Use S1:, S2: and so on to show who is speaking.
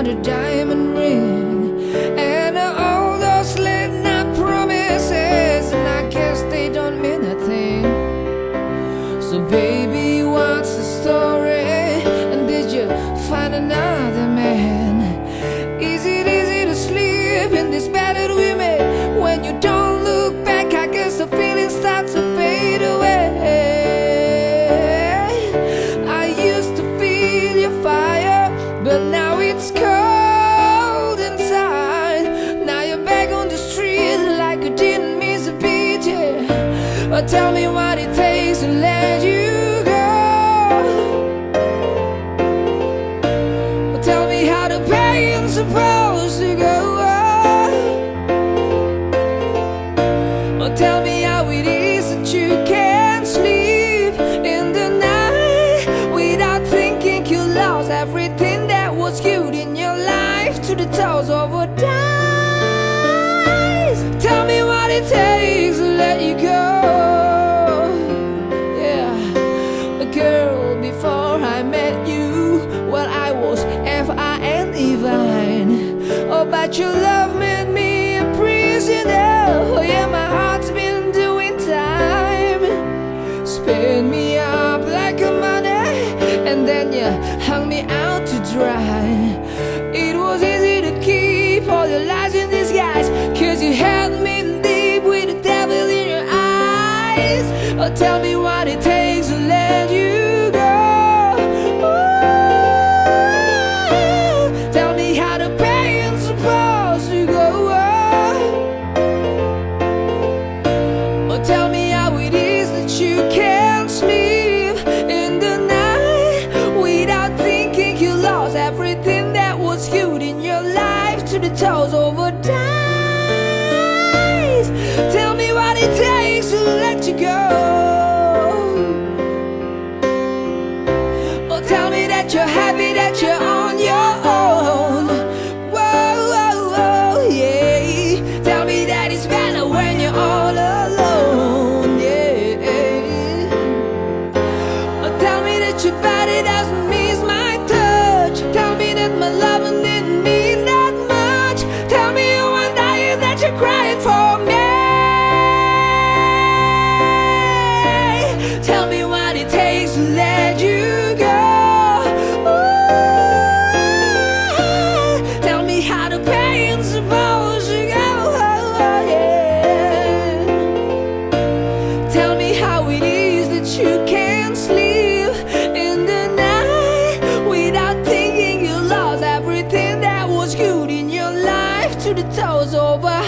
S1: got a diamond ring and all those late night promises, and I guess they don't mean a thing. So baby, what's the story? And did you find another man? Is it easy to sleep in this bed that we made? When you don't look back, I guess the feeling starts to fade away. I used to feel your fire, but now it's cold inside. Now you're back on the street like you didn't miss a beat, yeah. But tell me what it takes to let you go. But tell me how the pain's supposed to go. But tell me how it is that you can't sleep in the night without thinking you lost everything that was good in your life to the toes of a dice. Tell me what it takes to let you go. Yeah, girl, before I met you, well, I was F-I-N-E fine. Oh, but your love made me a prisoner. Oh yeah, my heart's been doing time. Spin me up like a money, and then you hung me out to dry. It was easy to keep all your lies in disguise, 'cause you held me deep with the devil in your eyes. Oh, tell me what it takes to let you go. Ooh, tell me how the pain's supposed to go. Oh, tell me how it is that you can't sleep in the night without thinking you lost everything that was good in your life to the toes of a dice. Tell me what it takes to let you go. Oh, tell me that you're happy, that you're on your own. Whoa, whoa, whoa, yeah. Tell me that it's better when you're all alone, yeah. Oh, tell me that your body doesn't miss my touch. Tell me that my love didn't mean that much. Tell me you want dying, that you're crying for me. Tell me what it takes to let you go. Ooh, tell me how the pain's supposed to go, yeah. Tell me how it is that you can't sleep in the night without thinking you lost everything that was good in your life to the toes over.